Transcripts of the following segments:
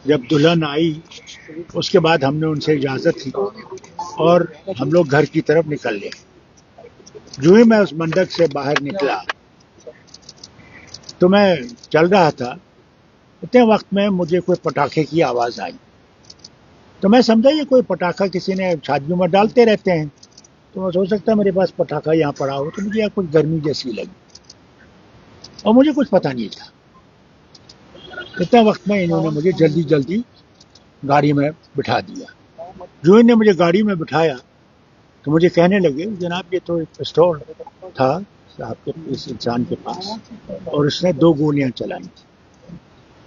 جب دلہن آئی اس کے بعد ہم نے ان سے اجازت لی اور ہم لوگ گھر کی طرف نکل لے. جو ہی میں اس منڈپ سے باہر نکلا تو میں چل رہا تھا، اتنے وقت میں مجھے کوئی پٹاخے کی آواز آئی. تو میں سمجھا یہ کوئی پٹاخہ کسی نے شادیوں میں ڈالتے رہتے ہیں، تو میں سوچ سکتا میرے پاس پٹاخہ یہاں پڑا ہو، تو مجھے یہاں کچھ گرمی جیسی لگی اور مجھے کچھ پتہ نہیں تھا. اتنے وقت میں انہوں نے مجھے جلدی جلدی گاڑی میں بٹھا دیا. جو انہوں نے مجھے گاڑی میں بٹھایا تو مجھے کہنے لگے جناب یہ تو ایک پستول تھا آپ کے اس انسان کے پاس اور اس نے 2 گولیاں چلائی تھی.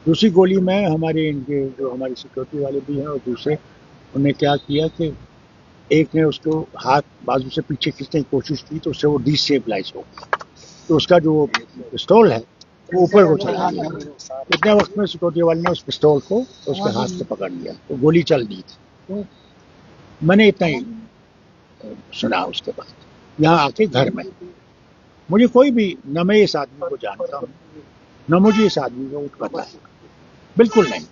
دوسری گولی میں ہمارے ان کے جو ہماری سیکورٹی والے بھی ہیں اور دوسرے انہوں نے کیا کیا کہ ایک نے اس کو ہاتھ بازو سے پیچھے کھینچنے کی کوشش کی تو اس سے وہ ڈی اسٹیبلائز ہو گیا، تو اس کا جو پستول ہے وہ اوپر کو چلا گیا. اتنے وقت میں سیکورٹی والے نے اس پستول کو اس کے ہاتھ سے پکڑ لیا تو گولی چل دی تھی. میں نے اتنا ہی سنا. اس کے بعد یہاں آ کے گھر میں مجھے کوئی بھی نہ میں اس آدمی کو جانتا ہوں نہ مجھے اس آدمی کو کچھ پتا ہے، بالکل نہیں.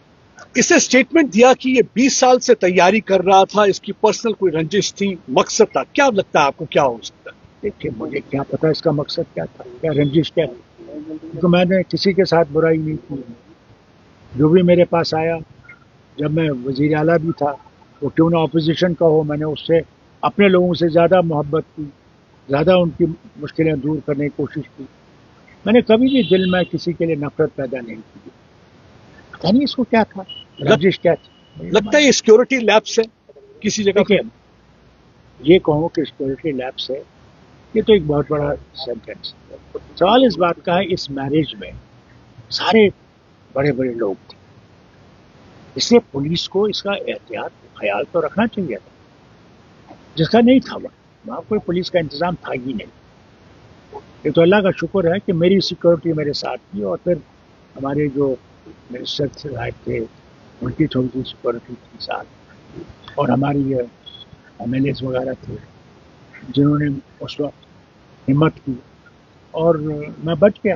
اس نے اسٹیٹمنٹ دیا کہ یہ 20 سال سے تیاری کر رہا تھا، اس کی پرسنل کوئی رنجش تھی، مقصد تھا. کیا لگتا ہے آپ کو کیا ہو سکتا ہے؟ دیکھیے مجھے کیا پتا اس کا مقصد کیا تھا، کیا رنجش کیا تھی، کیونکہ میں نے کسی کے ساتھ برائی نہیں کی. جو بھی میرے پاس آیا جب میں وزیر اعلیٰ بھی تھا وہ کیوں نہ اپوزیشن کا ہو، میں نے اس سے اپنے لوگوں سے زیادہ محبت کی، زیادہ ان کی مشکلیں دور کرنے کی کوشش کی. میں نے کبھی بھی دل میں کسی کے لیے نفرت پیدا نہیں کی. پتا نہیں اس کو کیا تھا، رنجش کیا تھی. لگتا ہے یہ سیکورٹی لیبس ہے کسی جگہ دیکھیے یہ کہوں کہ سیکورٹی لیبس ہے، یہ تو ایک بہت بڑا سینٹینس ہے. سوال اس بات کا ہے اس میرج میں سارے بڑے بڑے لوگ تھے، اس لیے پولیس کو اس کا احتیاط خیال تو رکھنا چاہیے تھا، جس کا نہیں تھا. وہاں کوئی پولیس کا انتظام تھا ہی نہیں. یہ تو اللہ کا شکر ہے کہ میری سیکورٹی میرے ساتھ تھی اور پھر ہمارے جو منسٹر صاحب تھے ان کی تھوڑی سی سیکورٹی تھی ساتھ، اور ہماری ایم ایل ایز وغیرہ تھے جنہوں نے اس وقت ہمت کی اور میں بچ گیا.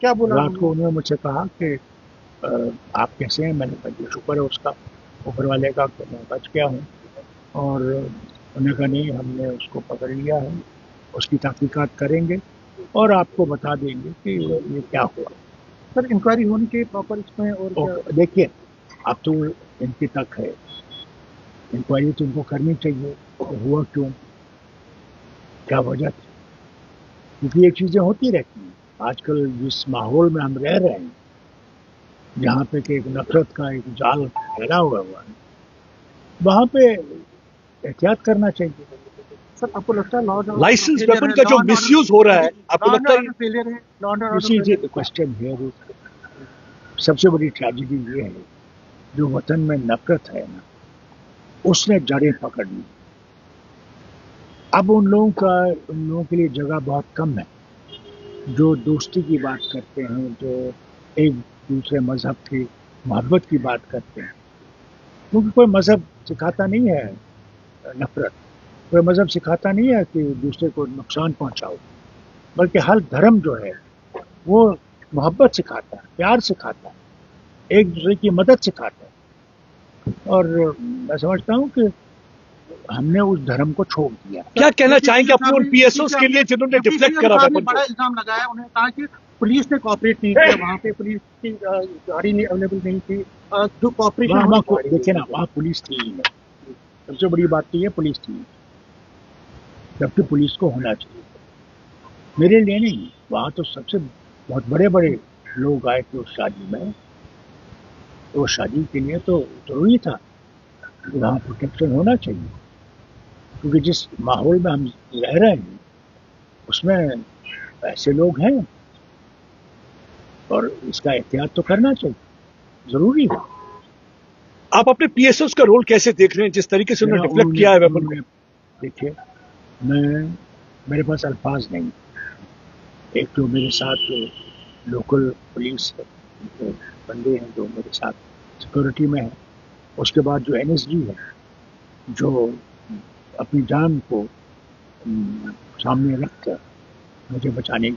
کیا بولا رات کو انہوں نے مجھ سے کہا کہ آپ کیسے ہیں. میں نے کہا شکر ہے اس کا اوپر والے کا کہ میں بچ گیا ہوں. اور انہوں نے کہا نہیں ہم نے اس کو پکڑ لیا ہے، اس کی تحقیقات کریں گے اور آپ کو بتا دیں گے کہ یہ کیا ہوا. سر انکوائری ہونی چاہیے پراپر اس میں. اور دیکھیے اب تو ان کی تک ہے انکوائری تو ان کو کرنی چاہیے کہ ہوا کیوں، کیا وجہ تھی، کیونکہ یہ چیزیں ہوتی رہتی ہیں. آج کل جس ماحول میں ہم رہ رہے ہیں جہاں پہ کہ ایک نفرت کا ایک جال پھیلا ہوا ہے وہاں پہ احتیاط کرنا چاہیے. سر آپ کو لگتا ہے لائسنس ویپن کا جو مس یوز ہو رہا ہے آپ کو لگتا ہے؟ کوشچن ہے سب سے بڑی ٹریجڈی یہ ہے جو وطن میں نفرت ہے نا اس نے جڑیں پکڑ لی. اب ان لوگوں کے لیے جگہ بہت کم ہے جو دوستی کی بات کرتے ہیں، جو ایک دوسرے مذہب کی محبت کی بات کرتے ہیں. کیونکہ کوئی مذہب سکھاتا نہیں ہے نفرت، کوئی مذہب سکھاتا نہیں ہے کہ دوسرے کو نقصان پہنچاؤ، بلکہ ہر دھرم جو ہے وہ محبت سکھاتا ہے، پیار سکھاتا ہے، ایک دوسرے کی مدد سکھاتا ہے. اور میں سمجھتا ہوں کہ ہم نے اس دھرم کو چھوڑ دیا. کیا کہنا چاہیں گے اپنے ان پی ایس اوز کے لیے جنہوں نے ڈیفلیکٹ کرا ویپن بڑا کو؟ الزام لگایا، انہوں نے کہا کہ پولیس نے کوآپریٹ نہیں کیا، وہاں پہ پولیس کی گاڑی نہیں اویلیبل نہیں تھی. جو کوآپریشن دیکھیں نا وہاں پولیس تھی ہی نہیں. سب سے بڑی بات یہ ہے پولیس تھی، جبکہ پولیس کو ہونا چاہیے. میرے لیے نہیں، وہاں تو سب سے بہت بڑے بڑے لوگ آئے تھے اس شادی میں، تو شادی کے لیے تو ضروری تھا کہ وہاں پروٹیکشن ہونا چاہیے. کیونکہ جس ماحول میں ہم رہ رہے ہیں اس میں ایسے لوگ ہیں اور اس کا احتیاط تو کرنا چاہیے، ضروری ہے. آپ اپنے پی ایس اوز کا رول کیسے دیکھ رہے ہیں جس طریقے سے انہوں نے ڈیفلیکٹ کیا ہے ویپن کو؟ دیکھیے میرے پاس الفاظ نہیں. ایک تو میرے ساتھ لوکل پولیس بندے ہیں جو میرے ساتھ سیکورٹی میں ہیں، اس کے بعد جو این ایس جی ہے جو اپنی جان کو سامنے رکھ کر مجھے بچانے کی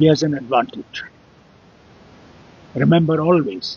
he has an advantage. Remember always.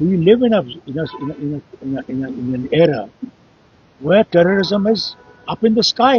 we live in an era where terrorism is up in the sky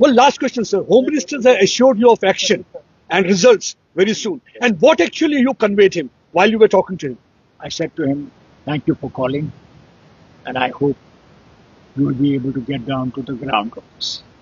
Well, last question, sir. Home Minister has assured you of action and results very soon. And what actually you conveyed him while you were talking to him? I said to him, thank you for calling, and I hope you will be able to get down to the ground of this.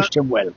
wished him well.